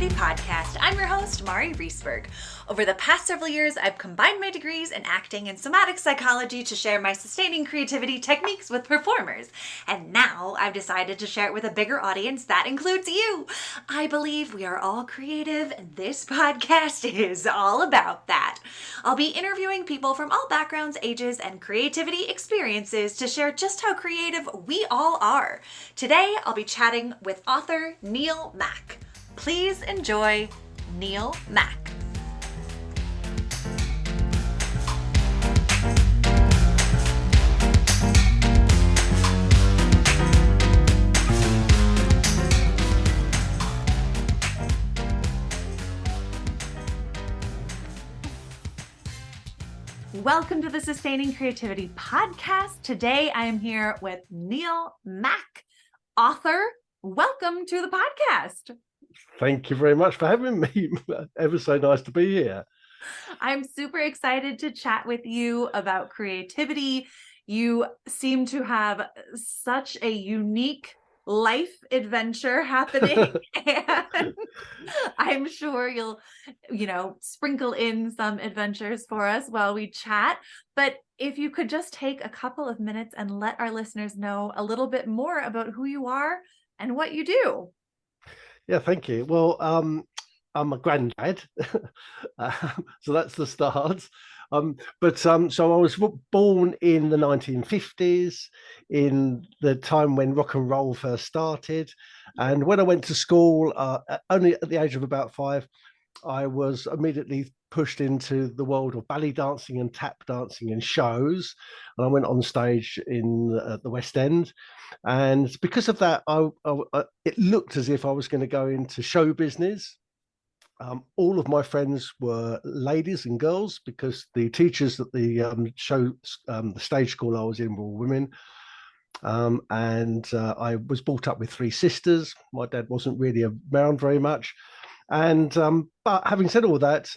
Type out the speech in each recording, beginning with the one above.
Creativity Podcast. I'm your host, Mari Reesberg. Over the past several years, I've combined my degrees in acting and somatic psychology to share my sustaining creativity techniques with performers. And now I've decided to share it with a bigger audience that includes you. I believe we are all creative, and this podcast is all about that. I'll be interviewing people from all backgrounds, ages, and creativity experiences to share just how creative we all are. Today, I'll be chatting with author Neil Mach. Please enjoy Neil Mach. Welcome to the Sustaining Creativity Podcast. Today I am here with Neil Mach, author. Welcome to the podcast. Thank you very much for having me. Ever so nice to be here. I'm super excited to chat with you about creativity. You seem to have such a unique life adventure happening, and I'm sure you'll, sprinkle in some adventures for us while we chat. But if you could just take a couple of minutes and let our listeners know a little bit more about who you are and what you do. Yeah, thank you. Well, I'm a granddad, so that's the start. So I was born in the 1950s, in the time when rock and roll first started. And when I went to school, only at the age of about 5, I was immediately pushed into the world of ballet dancing and tap dancing in shows. And I went on stage in the West End. And because of that, it looked as if I was going to go into show business. All of my friends were ladies and girls because the teachers at the the stage school I was in were women. I was brought up with 3 sisters. My dad wasn't really around very much. But having said all that,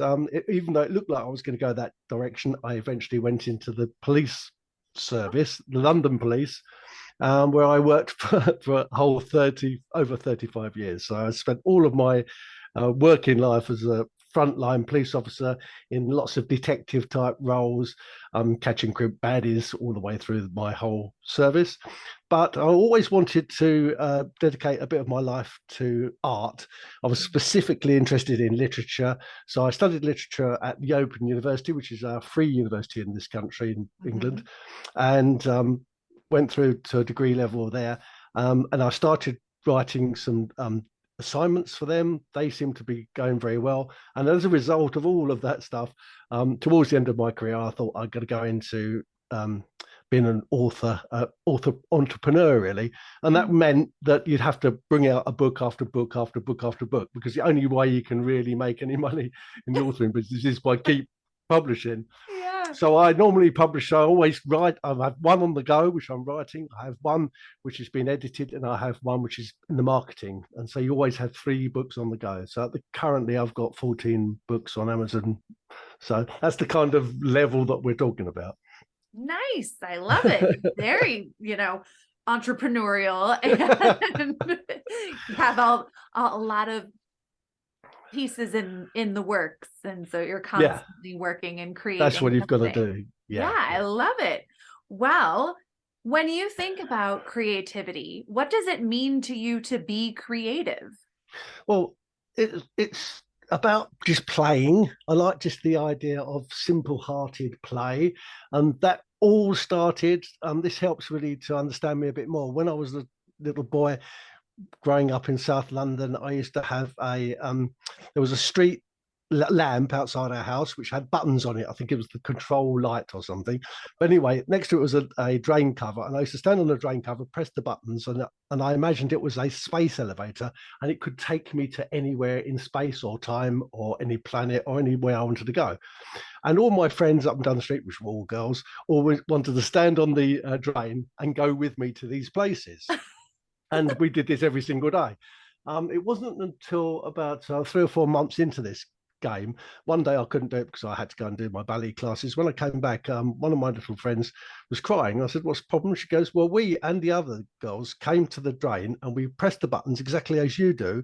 even though it looked like I was going to go that direction, I eventually went into the police service, the London police, where I worked for a whole over 35 years. So I spent all of my working life as a frontline police officer in lots of detective type roles, catching group baddies all the way through my whole service. But I always wanted to dedicate a bit of my life to art. I was specifically interested in literature. So I studied literature at the Open University, which is a free university in this country, in England, and went through to a degree level there. And I started writing some assignments for them. They seemed to be going very well. And as a result of all of that stuff, towards the end of my career, I thought I'd got to go into being an author entrepreneur, really. And that meant that you'd have to bring out a book after book after book after book, because the only way you can really make any money in the authoring business is by keep publishing. So I normally publish, I always write. I have one on the go, which I'm writing. I have one which has been edited, and I have one which is in the marketing. And so you always have 3 books on the go. So currently I've got 14 books on Amazon. So that's the kind of level that we're talking about. Nice. I love it. Very, entrepreneurial. And you have a lot of pieces in the works, and so you're constantly working and creating. That's what you've got to do. I love it. Well, when you think about creativity, what does it mean to you to be creative? Well, it's about just playing. I like just the idea of simple-hearted play, and that all started. This helps really to understand me a bit more. When I was a little boy, growing up in South London, I used to have there was a street lamp outside our house which had buttons on it. I think it was the control light or something. But anyway, next to it was a drain cover, and I used to stand on the drain cover, press the buttons, and I imagined it was a space elevator, and it could take me to anywhere in space or time or any planet or anywhere I wanted to go. And all my friends up and down the street, which were all girls, always wanted to stand on the drain and go with me to these places. And we did this every single day. It wasn't until about 3 or 4 months into this game, one day I couldn't do it because I had to go and do my ballet classes. When I came back, one of my little friends was crying. I said, "What's the problem?" She goes, "Well, we and the other girls came to the drain and we pressed the buttons exactly as you do,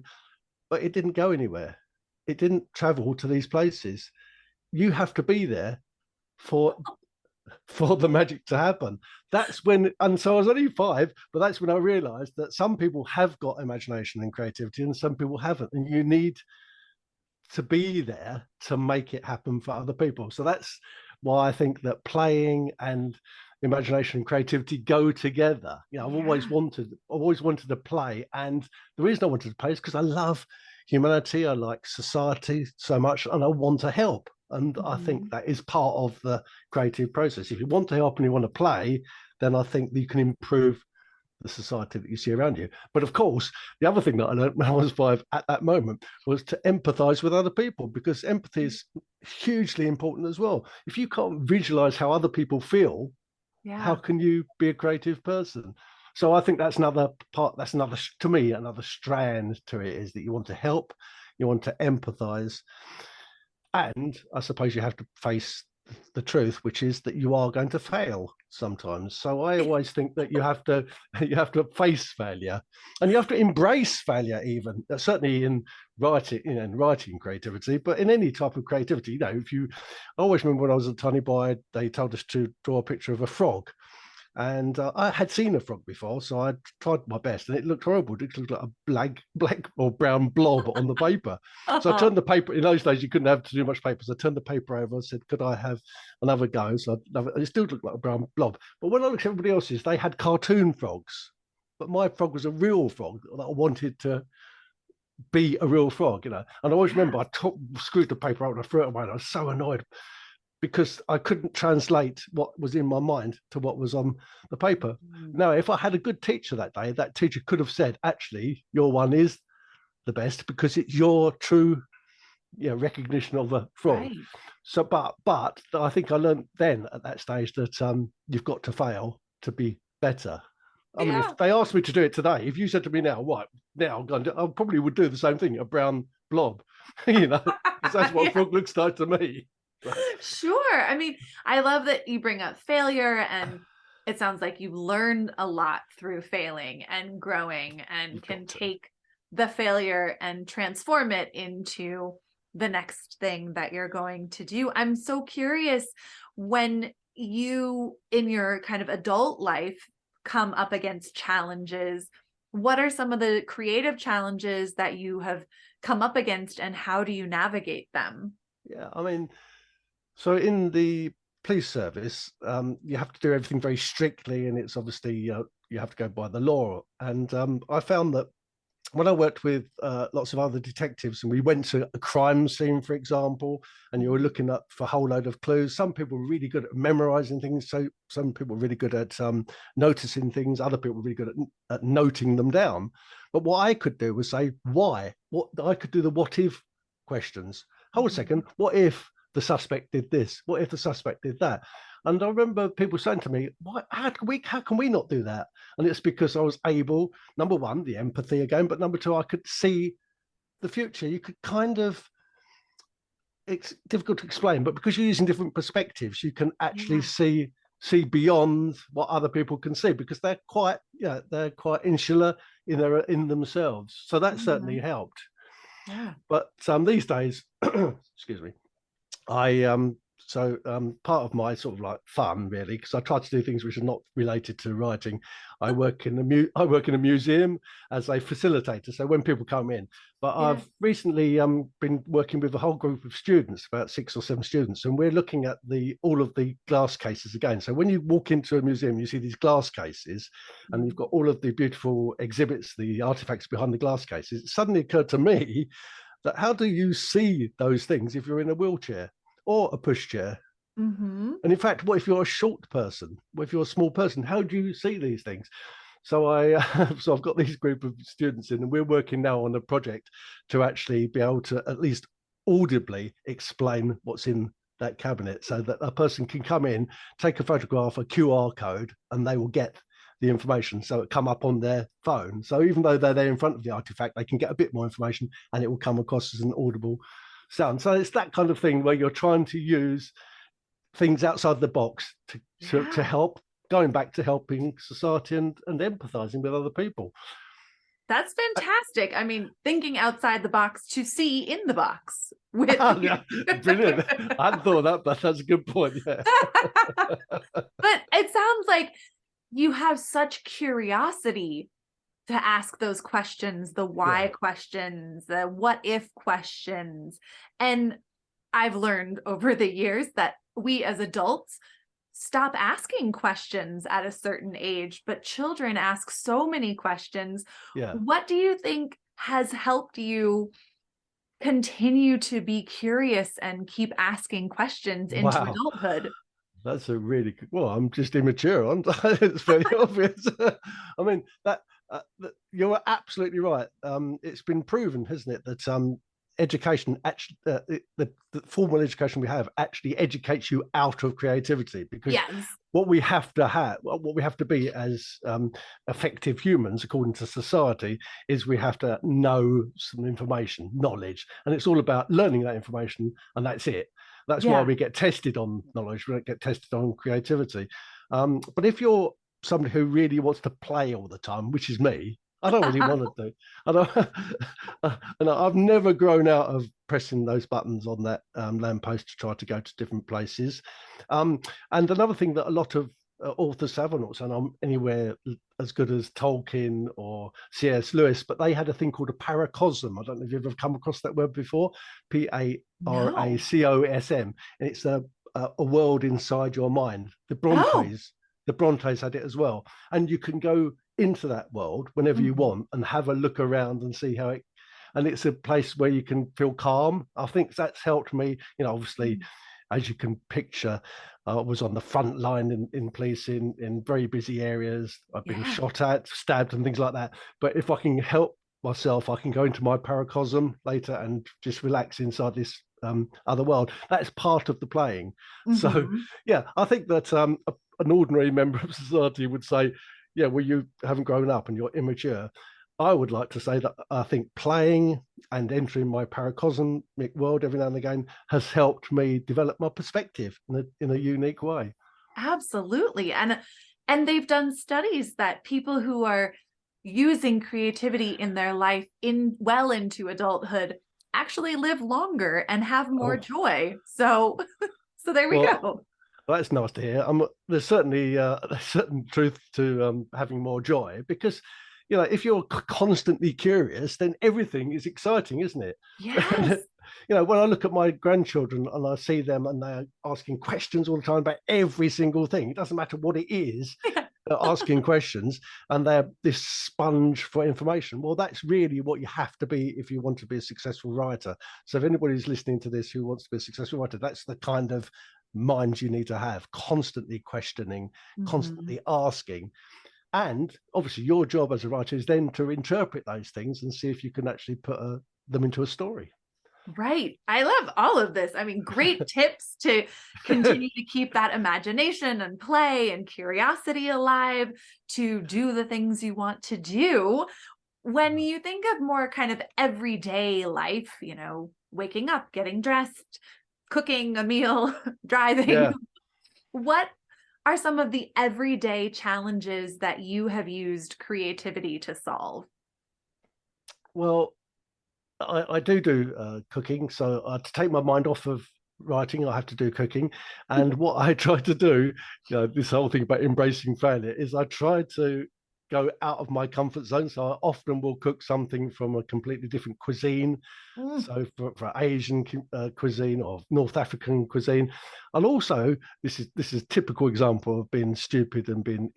but it didn't go anywhere. It didn't travel to these places. You have to be there for the magic to happen. That's when, and so I was only 5, but that's when I realized that some people have got imagination and creativity and some people haven't. And you need to be there to make it happen for other people. So that's why I think that playing and imagination and creativity go together. You know, I've always wanted to play. And the reason I wanted to play is because I love humanity, I like society so much, and I want to help. And I think that is part of the creative process. If you want to help and you want to play, then I think you can improve the society that you see around you. But of course, the other thing that I learned when I was 5 at that moment was to empathize with other people, because empathy is hugely important as well. If you can't visualize how other people feel, how can you be a creative person? So I think that's another part, that's another, to me, another strand to it, is that you want to help, you want to empathize. And I suppose you have to face the truth, which is that you are going to fail sometimes. So I always think that you have to face failure, and you have to embrace failure, even certainly in writing, in writing creativity, but in any type of creativity. You know, I always remember when I was a tiny boy, they told us to draw a picture of a frog. And I had seen a frog before, so I tried my best, and it looked horrible. It looked like a black or brown blob on the paper. So I turned the paper. In those days, you couldn't have to do much paper. So I turned the paper over and said, "Could I have another go?" So it still looked like a brown blob. But when I looked at everybody else's, they had cartoon frogs, but my frog was a real frog that I wanted to be a real frog. You know, and I always remember I screwed the paper out and I threw it away. And I was so annoyed, because I couldn't translate what was in my mind to what was on the paper. Now, if I had a good teacher that day, that teacher could have said, actually, your one is the best because it's your true recognition of a frog. Right. So, but I think I learned then at that stage that you've got to fail to be better. I mean, if they asked me to do it today, if you said to me now, what, now I'm going to, I probably would do the same thing, a brown blob, because that's what a frog looks like to me. Sure. I mean, I love that you bring up failure, and it sounds like you've learned a lot through failing and growing, and can take the failure and transform it into the next thing that you're going to do. I'm so curious, when you, in your kind of adult life, come up against challenges, what are some of the creative challenges that you have come up against, and how do you navigate them? Yeah, I mean, so in the police service, you have to do everything very strictly, and it's obviously you have to go by the law. And I found that when I worked with lots of other detectives, and we went to a crime scene, for example, and you were looking up for a whole load of clues. Some people were really good at memorizing things. So some people were really good at noticing things. Other people were really good at noting them down. But what I could do was say, why? I could do the what if questions. Hold a second. What if the suspect did this? What if the suspect did that? And I remember people saying to me, how can we not do that? And it's because I was able, number one, the empathy again, but number two, I could see the future. You could kind of, it's difficult to explain, but because you're using different perspectives, you can actually see beyond what other people can see, because they're quite insular in themselves. So that certainly helped. Yeah. But these days, excuse me, part of my sort of like fun, really, because I try to do things which are not related to writing. I work in a museum as a facilitator. So when people come in, but I've recently been working with a whole group of students, about 6 or 7 students, and we're looking at all of the glass cases again. So when you walk into a museum, you see these glass cases, and you've got all of the beautiful exhibits, the artifacts behind the glass cases. It suddenly occurred to me that how do you see those things if you're in a wheelchair or a pushchair? And in fact, what if you're a short person? What if you're a small person? How do you see these things? So I've got this group of students in, and we're working now on a project to actually be able to at least audibly explain what's in that cabinet, so that a person can come in, take a photograph, a QR code, and they will get the information. So it come up on their phone. So even though they're there in front of the artifact, they can get a bit more information, and it will come across as an audible sound. So it's that kind of thing where you're trying to use things outside the box to help, going back to helping society and empathizing with other people. That's fantastic. I mean, thinking outside the box to see in the box. With Yeah, brilliant. I hadn't thought of that, but that's a good point. Yeah. But it sounds like you have such curiosity to ask those questions, the why questions, the what if questions. And I've learned over the years that we as adults stop asking questions at a certain age, but children ask so many questions. Yeah. What do you think has helped you continue to be curious and keep asking questions into adulthood? That's a really good, well, I'm just immature, aren't I? It's very obvious. I mean, you're absolutely right. It's been proven, hasn't it, that education actually, the formal education we have actually educates you out of creativity, because what we have to be as effective humans, according to society, is we have to know some information, knowledge, and it's all about learning that information, and that's it. That's why we get tested on knowledge. We don't get tested on creativity. But if you're somebody who really wants to play all the time, which is me, I don't really want to do. And I've never grown out of pressing those buttons on that lamppost to try to go to different places. And another thing that a lot of authors have, I'm not saying I'm anywhere as good as Tolkien or C.S. Lewis, but they had a thing called a paracosm. I don't know if you've ever come across that word before. Paracosm, and it's a world inside your mind. The Brontes had it as well, and you can go into that world whenever you want and have a look around and see how it. And it's a place where you can feel calm. I think that's helped me. Obviously, as you can picture, I was on the front line in police in very busy areas. I've been shot at, stabbed, and things like that. But if I can help myself, I can go into my paracosm later and just relax inside this other world. That's part of the playing. So, I think that an ordinary member of society would say, well, you haven't grown up and you're immature. I would like to say that I think playing and entering my paracosmic world every now and again has helped me develop my perspective in a unique way. Absolutely. And they've done studies that people who are using creativity in their life well into adulthood actually live longer and have more joy. So there we go. That's nice to hear. There's certainly certain truth to having more joy, because if you're constantly curious, then everything is exciting, isn't it? Yes. When I look at my grandchildren and I see them and they're asking questions all the time about every single thing, it doesn't matter what it is, they're asking questions, and they're this sponge for information. Well, that's really what you have to be if you want to be a successful writer. So if anybody's listening to this who wants to be a successful writer, that's the kind of mind you need to have, constantly questioning, constantly asking. And obviously your job as a writer is then to interpret those things and see if you can actually put them into a story. Right. I love all of this. I mean, great tips to continue to keep that imagination and play and curiosity alive, to do the things you want to do. When you think of more kind of everyday life, waking up, getting dressed, cooking a meal, driving, what are some of the everyday challenges that you have used creativity to solve? Well, I do cooking. So to take my mind off of writing, I have to do cooking. And what I try to do, this whole thing about embracing failure, is I try to go out of my comfort zone. So I often will cook something from a completely different cuisine. So for Asian cuisine or North African cuisine. And also, this is a typical example of being stupid and being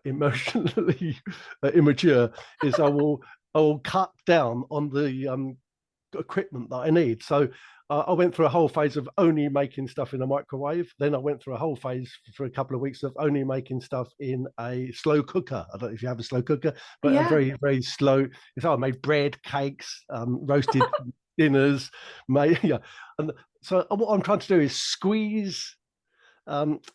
emotionally immature, is I will cut down on the equipment that I need. So I went through a whole phase of only making stuff in a microwave. Then I went through a whole phase for a couple of weeks of only making stuff in a slow cooker. I don't know if you have a slow cooker, but a very, very slow. So I made bread, cakes, roasted dinners, And so what I'm trying to do is squeeze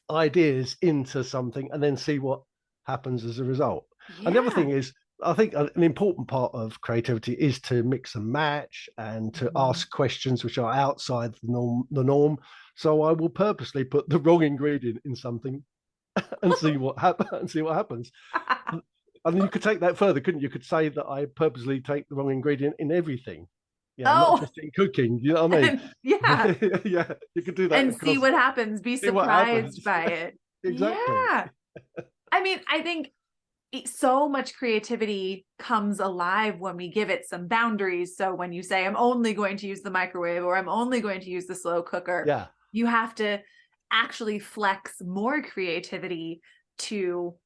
ideas into something and then see what happens as a result. And the other thing is, I think an important part of creativity is to mix and match and to ask questions which are outside the norm. So I will purposely put the wrong ingredient in something and see what happens. And you could take that further, couldn't you? You could say that I purposely take the wrong ingredient in everything. Yeah, not Oh, just in cooking. You know what I mean? yeah. Yeah, you could do that And see across. what happens. Be See what surprised happens. by it. Exactly. Yeah. I mean, I think so much creativity comes alive when we give it some boundaries. So when you say, I'm only going to use the microwave or I'm only going to use the slow cooker, Yeah. you have to actually flex more creativity to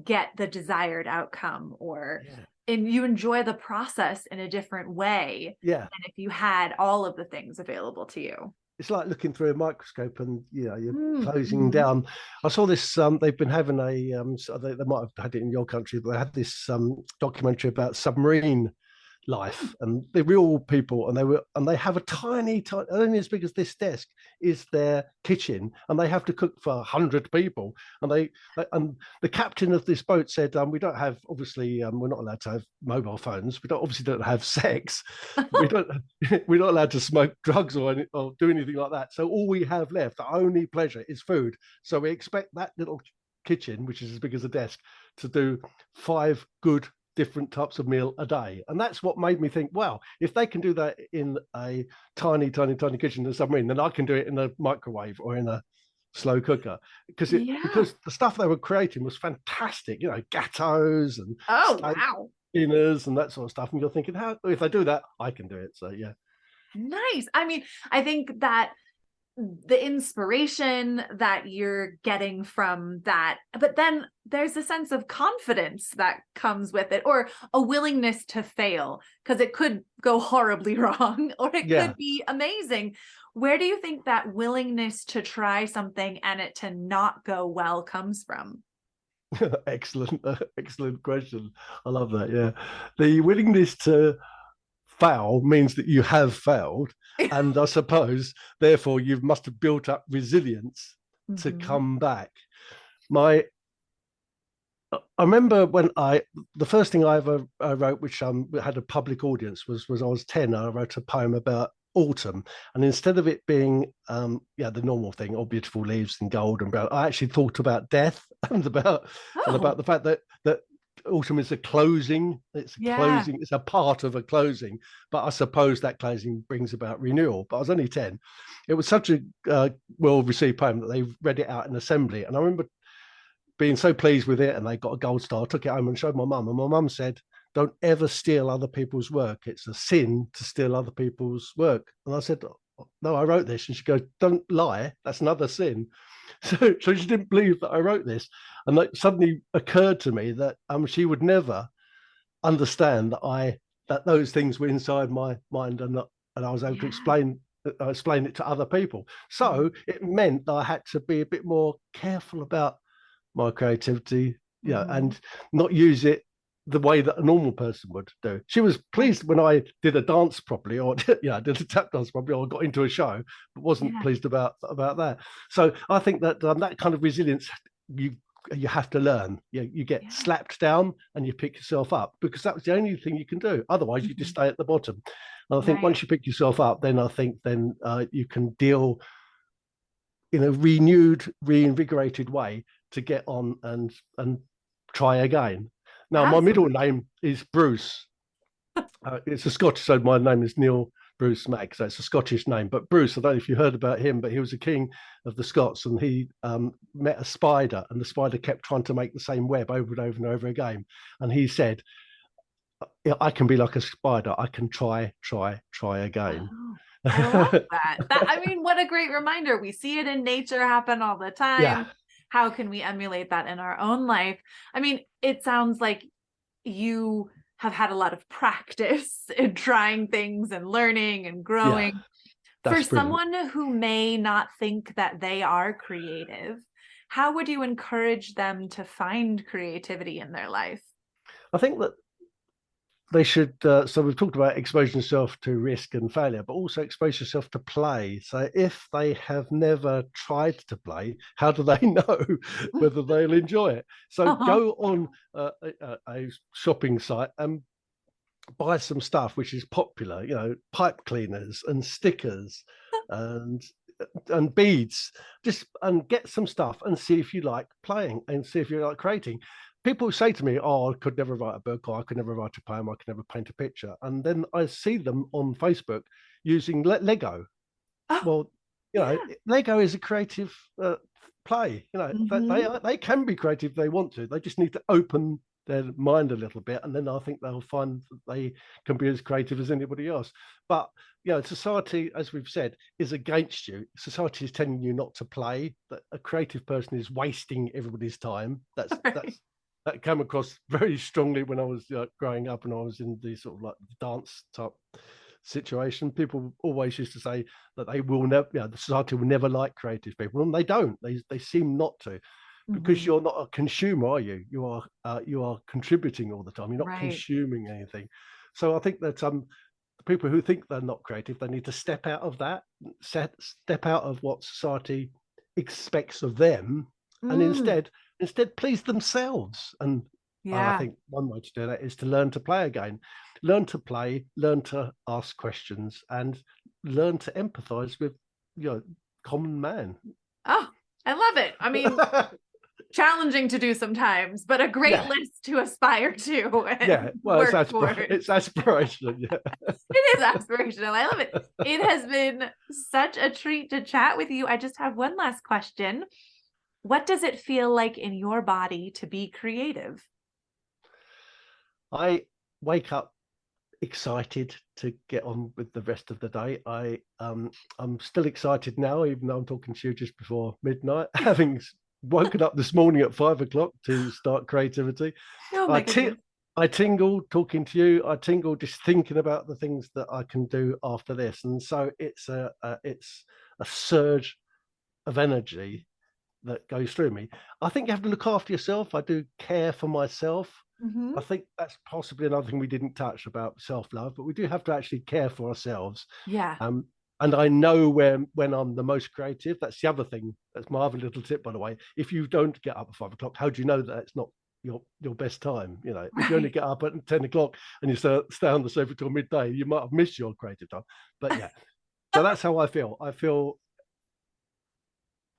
get the desired outcome, or and you enjoy the process in a different way Yeah. than if you had all of the things available to you. It's like looking through a microscope and you're closing Mm-hmm. down. I saw this. They've been having a. They might have had it in your country, but they had this documentary about submarine life, and they're real people, and they have a tiny, only as big as this desk is their kitchen, and they have to cook for 100 people, and the captain of this boat said, we don't have, obviously, we're not allowed to have mobile phones, we don't have sex, we're not allowed to smoke drugs or do anything like that, so all we have left, the only pleasure, is food. So we expect that little kitchen, which is as big as a desk, to do 5 good different types of meal a day. And that's what made me think, wow, if they can do that in a tiny kitchen in a submarine, then I can do it in a microwave or in a slow cooker, because the stuff they were creating was fantastic, gateaus and dinners and that sort of stuff. And you're thinking, how, if I do that, I can do it. So yeah. Nice. I mean, I think that the inspiration that you're getting from that, but then there's a sense of confidence that comes with it, or a willingness to fail, because it could go horribly wrong or it could be amazing. Where do you think that willingness to try something and it to not go well comes from? Excellent question. I love that. Yeah, the willingness to fail means that you have failed, and I suppose therefore you must have built up resilience to come back. I remember when the first thing I ever wrote, which had a public audience, was I was 10. I wrote a poem about autumn, and instead of it being the normal thing, all beautiful leaves and gold and brown, I actually thought about death and about the fact that autumn is a closing. It's a part of a closing, but I suppose that closing brings about renewal. But I was only 10. It was such a well-received poem that they read it out in assembly, and I remember being so pleased with it, and they got a gold star. I took it home and showed my mum, and my mum said, don't ever steal other people's work. It's a sin to steal other people's work. And I said, no, I wrote this. And she goes, don't lie, that's another sin. So she didn't believe that I wrote this. And it suddenly occurred to me that she would never understand that those things were inside my mind, and I was able to explain it to other people. So it meant that I had to be a bit more careful about my creativity, and not use it the way that a normal person would do. She was pleased when I did a dance properly, or did a tap dance properly, or got into a show, but wasn't pleased about that. So I think that that kind of resilience you have to learn. You get slapped down and you pick yourself up, because that's the only thing you can do. Otherwise, you just stay at the bottom. And I think once you pick yourself up, then you can deal in a renewed, reinvigorated way to get on and try again. Now, my middle name is Bruce. It's a Scottish, so my name is Neil Bruce Mach, so it's a Scottish name. But Bruce, I don't know if you heard about him, but he was a king of the Scots, and he met a spider, and the spider kept trying to make the same web over and over and over again. And he said, I can be like a spider. I can try again. Oh, I love that. I mean, what a great reminder. We see it in nature happen all the time. Yeah. How can we emulate that in our own life? I mean, it sounds like you have had a lot of practice in trying things and learning and growing. For someone who may not think that they are creative, how would you encourage them to find creativity in their life? I think that they should, so we've talked about exposing yourself to risk and failure, but also expose yourself to play. So if they have never tried to play, how do they know whether they'll enjoy it? So go on a shopping site and buy some stuff which is popular, pipe cleaners and stickers and and beads, just and get some stuff and see if you like playing and see if you like creating. People say to me, "Oh, I could never write a book, or I could never write a poem, I could never paint a picture," and then I see them on Facebook using Lego. Oh, Well, Lego is a creative play. They can be creative if they want to. They just need to open their mind a little bit, and then I think they'll find that they can be as creative as anybody else. But society, as we've said, is against you. Society is telling you not to play. That a creative person is wasting everybody's time. That came across very strongly when I was growing up, and I was in the sort of like dance type situation. People always used to say that they will never, the society will never like creative people, and they don't. They seem not to, because you're not a consumer, are you? You are contributing all the time. You're not consuming anything. So I think that people who think they're not creative, they need to step out of that, step out of what society expects of them, and instead please themselves. And I think one way to do that is to learn to play again, learn to play, learn to ask questions, and learn to empathize with common man. Oh, I love it. I mean, challenging to do sometimes, but a great list to aspire to. Well, it's aspirational. It is aspirational. I love it. It has been such a treat to chat with you. I just have one last question. What does it feel like in your body to be creative? I wake up excited to get on with the rest of the day. I'm still excited now, even though I'm talking to you just before midnight, having woken up this morning at 5 o'clock to start creativity. I tingle talking to you. I tingle just thinking about the things that I can do after this, and so it's a surge of energy that goes through me. I think you have to look after yourself. I do care for myself. I think that's possibly another thing we didn't touch about self-love, but we do have to actually care for ourselves. And I know when I'm the most creative. That's the other thing. That's my other little tip, by the way. If you don't get up at 5 o'clock, how do you know that it's not your best time? If you only get up at 10 o'clock and you stay on the sofa till midday, you might have missed your creative time. But so that's how I feel. I feel,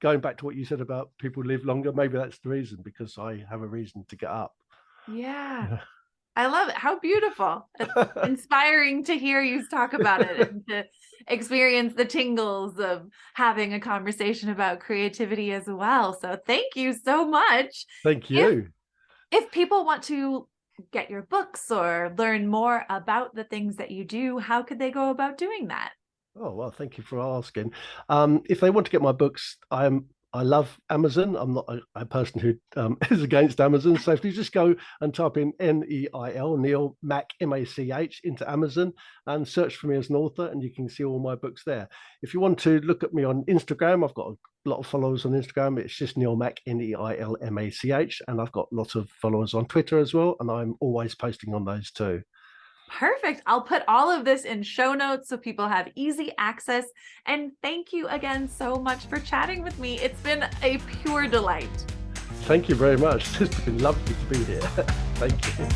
going back to what you said about people live longer, maybe that's the reason, because I have a reason to get up. I love it. How beautiful. It's inspiring to hear you talk about it and to experience the tingles of having a conversation about creativity as well. So thank you so much. Thank you. If people want to get your books or learn more about the things that you do, how could they go about doing that? Oh, well, thank you for asking. If they want to get my books, I love Amazon. I'm not a person who is against Amazon. So if you just go and type in Neil, Mach, M-A-C-H, into Amazon and search for me as an author, and you can see all my books there. If you want to look at me on Instagram, I've got a lot of followers on Instagram. It's just Neil Mach, Neilmach. And I've got lots of followers on Twitter as well. And I'm always posting on those too. Perfect. I'll put all of this in show notes so people have easy access. And thank you again so much for chatting with me. It's been a pure delight. Thank you very much. It's been lovely to be here. Thank you.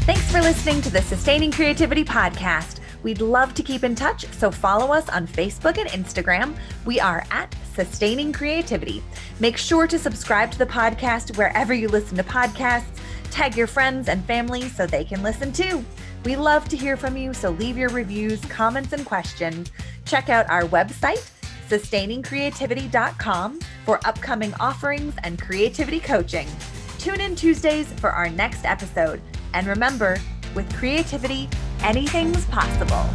Thanks for listening to the Sustaining Creativity Podcast. We'd love to keep in touch, so follow us on Facebook and Instagram. We are at Sustaining Creativity. Make sure to subscribe to the podcast wherever you listen to podcasts. Tag your friends and family so they can listen too. We love to hear from you, so leave your reviews, comments, and questions. Check out our website, sustainingcreativity.com, for upcoming offerings and creativity coaching. Tune in Tuesdays for our next episode. And remember, with creativity, anything's possible.